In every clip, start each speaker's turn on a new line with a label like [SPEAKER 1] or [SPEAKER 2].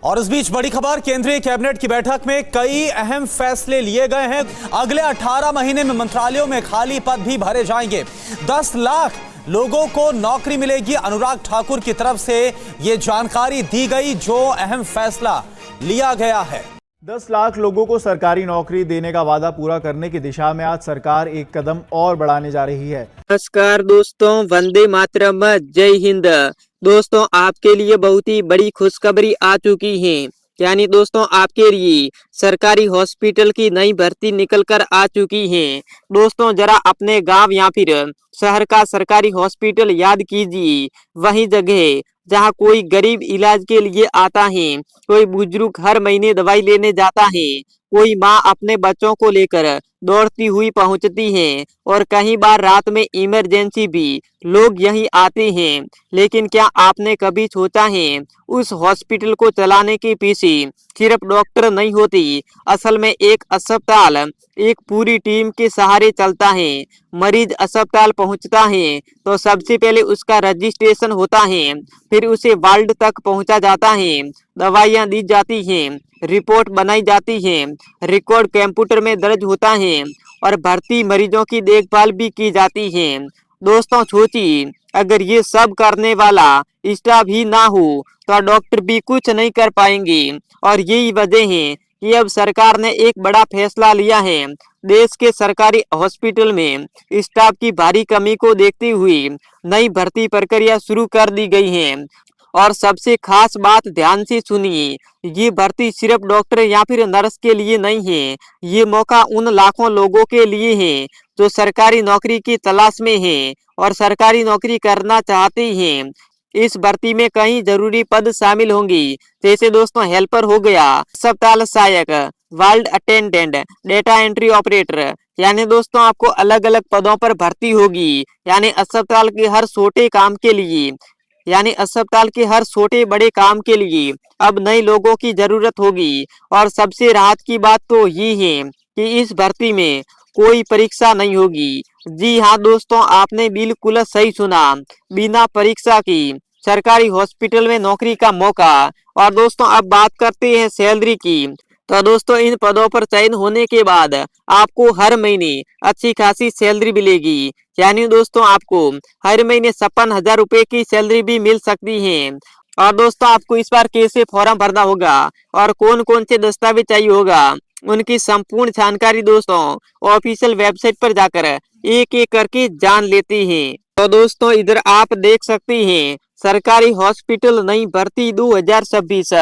[SPEAKER 1] और इस बीच बड़ी खबर, केंद्रीय कैबिनेट की बैठक में कई अहम फैसले लिए गए हैं। अगले 18 महीने में मंत्रालयों में खाली पद भी भरे जाएंगे। 10 लाख लोगों को नौकरी मिलेगी। अनुराग ठाकुर की तरफ से यह जानकारी दी गई, जो अहम फैसला लिया गया है।
[SPEAKER 2] 10 लाख लोगों को सरकारी नौकरी देने का वादा पूरा करने की दिशा में आज सरकार एक कदम और बढ़ाने जा रही है।
[SPEAKER 3] नमस्कार दोस्तों, वंदे मातरम, जय हिंद। दोस्तों, आपके लिए बहुत ही बड़ी खुशखबरी आ चुकी है। यानी दोस्तों, आपके लिए सरकारी हॉस्पिटल की नई भर्ती निकल कर आ चुकी है। दोस्तों, जरा अपने गांव या फिर शहर का सरकारी हॉस्पिटल याद कीजिए। वही जगह जहां कोई गरीब इलाज के लिए आता है, कोई बुजुर्ग हर महीने दवाई लेने जाता है, कोई माँ अपने बच्चों को लेकर दौड़ती हुई पहुंचती है, और कई बार रात में इमरजेंसी भी लोग यहीं आते हैं। लेकिन क्या आपने कभी सोचा है, उस हॉस्पिटल को चलाने के पीछे सिर्फ डॉक्टर नहीं होती, असल में एक अस्पताल एक पूरी टीम के सहारे चलता है। मरीज अस्पताल पहुंचता है तो सबसे पहले उसका रजिस्ट्रेशन होता है, फिर उसे वार्ड तक पहुंचा जाता है, दवाइयां दी जाती हैं, रिपोर्ट बनाई जाती है, रिकॉर्ड कंप्यूटर में दर्ज होता है, और भर्ती मरीजों की देखभाल भी की जाती है। दोस्तों, सोचिए, अगर ये सब करने वाला स्टाफ ही ना हो तो डॉक्टर भी कुछ नहीं कर पाएंगे। और यही वजह है कि अब सरकार ने एक बड़ा फैसला लिया है। देश के सरकारी हॉस्पिटल में स्टाफ की भारी कमी को देखते हुए नई भर्ती प्रक्रिया शुरू कर दी गई है। और सबसे खास बात ध्यान से सुनिए, ये भर्ती सिर्फ डॉक्टर या फिर नर्स के लिए नहीं है। ये मौका उन लाखों लोगों के लिए है जो सरकारी नौकरी की तलाश में हैं और सरकारी नौकरी करना चाहते हैं। इस भर्ती में कई जरूरी पद शामिल होंगे, जैसे दोस्तों हेल्पर हो गया, अस्पताल सहायक, ward attendant, data entry operator. यानी दोस्तों, आपको अलग अलग पदों पर भर्ती होगी। यानी अस्पताल के हर छोटे काम के लिए, यानी अस्पताल के हर छोटे बड़े काम के लिए अब नए लोगों की जरूरत होगी। और सबसे राहत की बात तो ये है कि इस भर्ती में कोई परीक्षा नहीं होगी। जी हाँ दोस्तों, आपने बिल्कुल सही सुना, बिना परीक्षा की सरकारी हॉस्पिटल में नौकरी का मौका। और दोस्तों, अब बात करते हैं सैलरी की। तो दोस्तों, इन पदों पर चयन होने के बाद आपको हर महीने अच्छी खासी सैलरी मिलेगी। यानी दोस्तों, आपको हर महीने 56,000 रुपए की सैलरी भी मिल सकती है। और दोस्तों, आपको इस बार कैसे फॉर्म भरना होगा और कौन कौन से दस्तावेज चाहिए होगा, उनकी संपूर्ण जानकारी दोस्तों ऑफिशियल वेबसाइट पर जाकर एक एक करके जान लेते हैं। तो दोस्तों, इधर आप देख सकते हैं सरकारी हॉस्पिटल नई भर्ती 2026।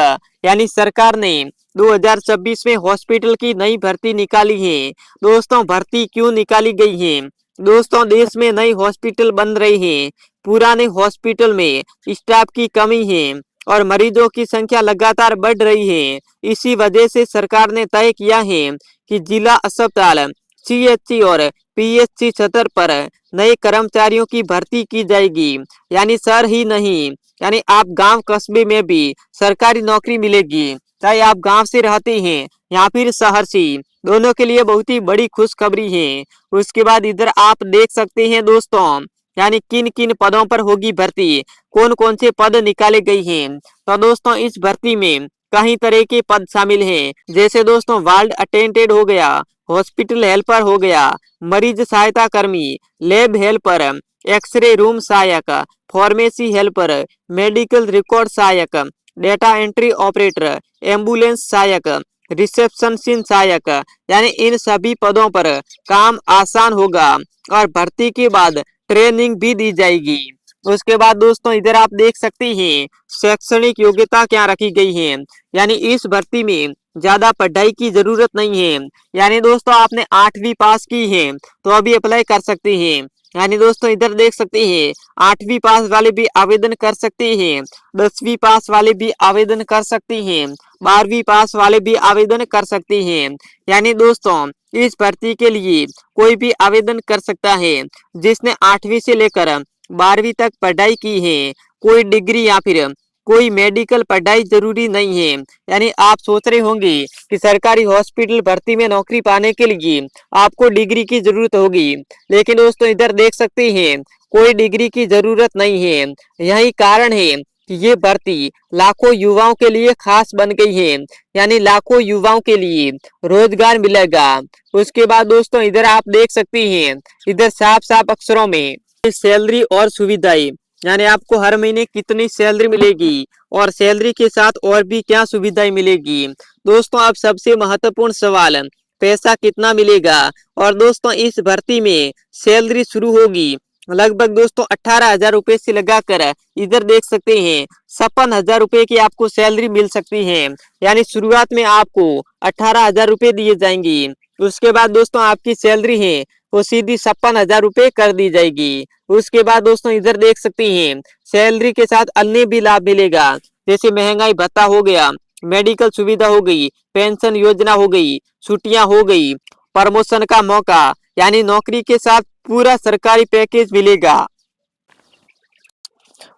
[SPEAKER 3] यानी सरकार ने 2026 में हॉस्पिटल की नई भर्ती निकाली है। दोस्तों, भर्ती क्यों निकाली गई है? दोस्तों, देश में नई हॉस्पिटल बन रहे हैं, पुराने हॉस्पिटल में स्टाफ की कमी है और मरीजों की संख्या लगातार बढ़ रही है। इसी वजह से सरकार ने तय किया है कि जिला अस्पताल, सीएचसी और पीएचसी स्तर पर नए कर्मचारियों की भर्ती की जाएगी। यानी शहर ही नहीं, यानी आप गांव कस्बे में भी सरकारी नौकरी मिलेगी, चाहे आप गांव से रहते हैं या फिर शहर से। दोनों के लिए बहुत ही बड़ी खुशखबरी है। उसके बाद इधर आप देख सकते हैं दोस्तों, यानी किन किन पदों पर होगी भर्ती, कौन कौन से पद निकाले गए हैं। तो दोस्तों, इस भर्ती में कई तरह के पद शामिल हैं, जैसे दोस्तों वार्ड अटेंडेंट हो गया, हॉस्पिटल हेल्पर हो गया, मरीज सहायता कर्मी, लैब हेल्पर, एक्सरे रूम सहायक, फार्मेसी हेल्पर, मेडिकल रिकॉर्ड सहायक, डेटा एंट्री ऑपरेटर, एम्बुलेंस सहायक, रिसेप्शनिस्ट सहायक। यानी इन सभी पदों पर काम आसान होगा और भर्ती के बाद ट्रेनिंग भी दी जाएगी। उसके बाद दोस्तों, इधर आप देख सकते हैं शैक्षणिक योग्यता क्या रखी गई है। यानी इस भर्ती में ज्यादा पढ़ाई की जरूरत नहीं है। यानी दोस्तों, आपने 8वीं पास की है तो अभी अप्लाई कर सकते हैं। यानी दोस्तों, इधर देख सकते हैं 8वीं पास वाले भी आवेदन कर सकते हैं, 10वीं पास वाले भी आवेदन कर सकते हैं, 12वीं पास वाले भी आवेदन कर सकते हैं। यानी दोस्तों, इस भर्ती के लिए कोई भी आवेदन कर सकता है जिसने 8वीं से लेकर 12वीं तक पढ़ाई की है। कोई डिग्री या फिर कोई मेडिकल पढ़ाई जरूरी नहीं है। यानी आप सोच रहे होंगे कि सरकारी हॉस्पिटल भर्ती में नौकरी पाने के लिए आपको डिग्री की जरूरत होगी, लेकिन दोस्तों इधर देख सकते हैं कोई डिग्री की जरूरत नहीं है। यही कारण है कि ये भर्ती लाखों युवाओं के लिए खास बन गई है, यानी लाखों युवाओं के लिए रोजगार मिलेगा। उसके बाद दोस्तों इधर आप देख सकते हैं, इधर साफ साफ अक्षरों में सैलरी और सुविधाएं, यानी आपको हर महीने कितनी सैलरी मिलेगी और सैलरी के साथ और भी क्या सुविधाएं मिलेगी। दोस्तों अब सबसे महत्वपूर्ण सवाल, पैसा कितना मिलेगा। और दोस्तों इस भर्ती में सैलरी शुरू होगी लगभग दोस्तों 18,000 रुपए से लगाकर इधर देख सकते हैं 56,000 रुपए की आपको सैलरी मिल सकती है, यानी शुरुआत में आपको 18,000 रुपए दिए जाएंगे। उसके बाद दोस्तों आपकी सैलरी है वो सीधी 56,000 रुपए कर दी जाएगी। उसके बाद दोस्तों इधर देख सकते हैं सैलरी के साथ अन्य भी लाभ मिलेगा, जैसे महंगाई भत्ता हो गया, मेडिकल सुविधा हो गई, पेंशन योजना हो गई, छुट्टियां हो गई, प्रमोशन का मौका, यानी नौकरी के साथ पूरा सरकारी पैकेज मिलेगा।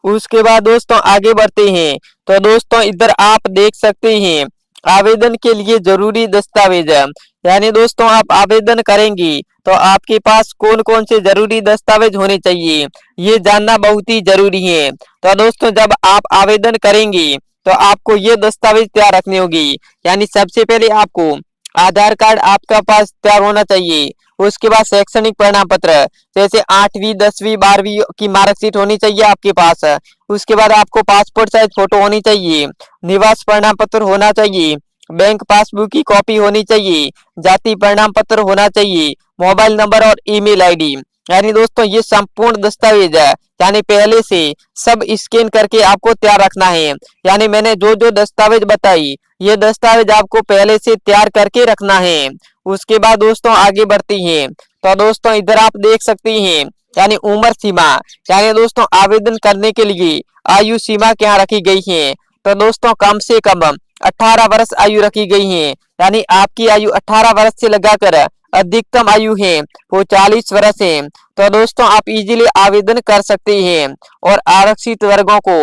[SPEAKER 3] उसके बाद दोस्तों आगे बढ़ते हैं, तो दोस्तों इधर आप देख सकते हैं आवेदन के लिए जरूरी दस्तावेज, यानी दोस्तों आप आवेदन करेंगे तो आपके पास कौन कौन से जरूरी दस्तावेज होने चाहिए ये जानना बहुत ही जरूरी है। तो दोस्तों जब आप आवेदन करेंगे तो आपको ये दस्तावेज तैयार रखने होगी, यानी सबसे पहले आपको आधार कार्ड आपका पास तैयार होना चाहिए। उसके बाद शैक्षणिक प्रमाण पत्र, जैसे 8वीं 10वीं 12वीं की मार्कशीट होनी चाहिए आपके पास। उसके बाद आपको पासपोर्ट साइज फोटो होनी चाहिए, निवास प्रमाण पत्र होना चाहिए, बैंक पासबुक की कॉपी होनी चाहिए, जाति प्रमाण पत्र होना चाहिए, मोबाइल नंबर और ईमेल आईडी। यानी दोस्तों ये संपूर्ण दस्तावेज है, यानी पहले से सब स्कैन करके आपको तैयार रखना है। यानी मैंने जो जो दस्तावेज बताई ये दस्तावेज आपको पहले से तैयार करके रखना है। उसके बाद दोस्तों आगे बढ़ती हैं, तो दोस्तों इधर आप देख सकते हैं यानी उम्र सीमा, यानी दोस्तों आवेदन करने के लिए आयु सीमा क्या रखी गई है। तो दोस्तों कम से कम 18 वर्ष आयु रखी गई है, यानी आपकी आयु 18 वर्ष से लगाकर अधिकतम आयु है वो 40 वर्ष है। तो दोस्तों आप इजीली आवेदन कर सकते हैं और आरक्षित वर्गों को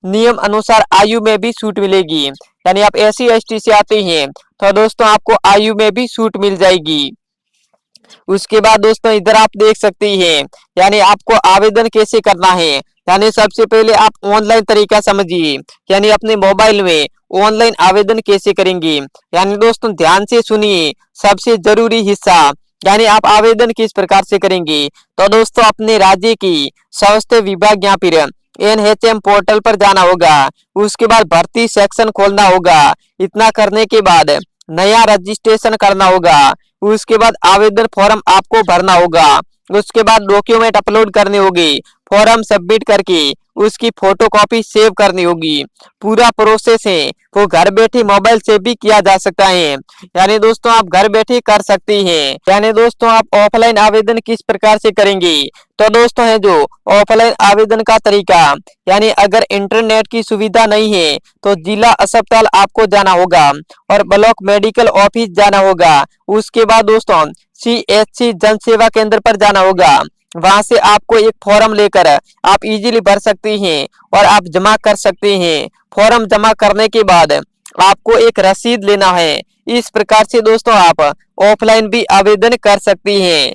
[SPEAKER 3] नियम अनुसार आयु में भी छूट मिलेगी, यानी आप SC ST से आते हैं तो दोस्तों आपको आयु में भी छूट मिल जाएगी। उसके बाद दोस्तों इधर आप देख सकते हैं यानी आपको आवेदन कैसे करना है। यानी सबसे पहले आप ऑनलाइन तरीका समझिए, यानी अपने मोबाइल में ऑनलाइन आवेदन कैसे करेंगे। यानी दोस्तों ध्यान से सुनिए सबसे जरूरी हिस्सा, यानी आप आवेदन किस प्रकार से करेंगे। तो दोस्तों अपने राज्य की स्वास्थ्य विभाग या फिर NHM पोर्टल पर जाना होगा। उसके बाद भर्ती सेक्शन खोलना होगा। इतना करने के बाद नया रजिस्ट्रेशन करना होगा। उसके बाद आवेदन फॉर्म आपको भरना होगा। उसके बाद डॉक्यूमेंट अपलोड करने होंगे, फॉर्म सबमिट करके उसकी फोटोकॉपी सेव करनी होगी। पूरा प्रोसेस है वो घर बैठे मोबाइल से भी किया जा सकता है, यानी दोस्तों आप घर बैठे कर सकते हैं। यानी दोस्तों आप ऑफलाइन आवेदन किस प्रकार से करेंगे। तो दोस्तों है जो ऑफलाइन आवेदन का तरीका, यानी अगर इंटरनेट की सुविधा नहीं है तो जिला अस्पताल आपको जाना होगा और ब्लॉक मेडिकल ऑफिस जाना होगा। उसके बाद दोस्तों CHC जन सेवा केंद्र पर जाना होगा। वहां से आपको एक फॉर्म लेकर आप इजीली भर सकते हैं और आप जमा कर सकते हैं। फॉर्म जमा करने के बाद आपको एक रसीद लेना है। इस प्रकार से दोस्तों आप ऑफलाइन भी आवेदन कर सकती हैं।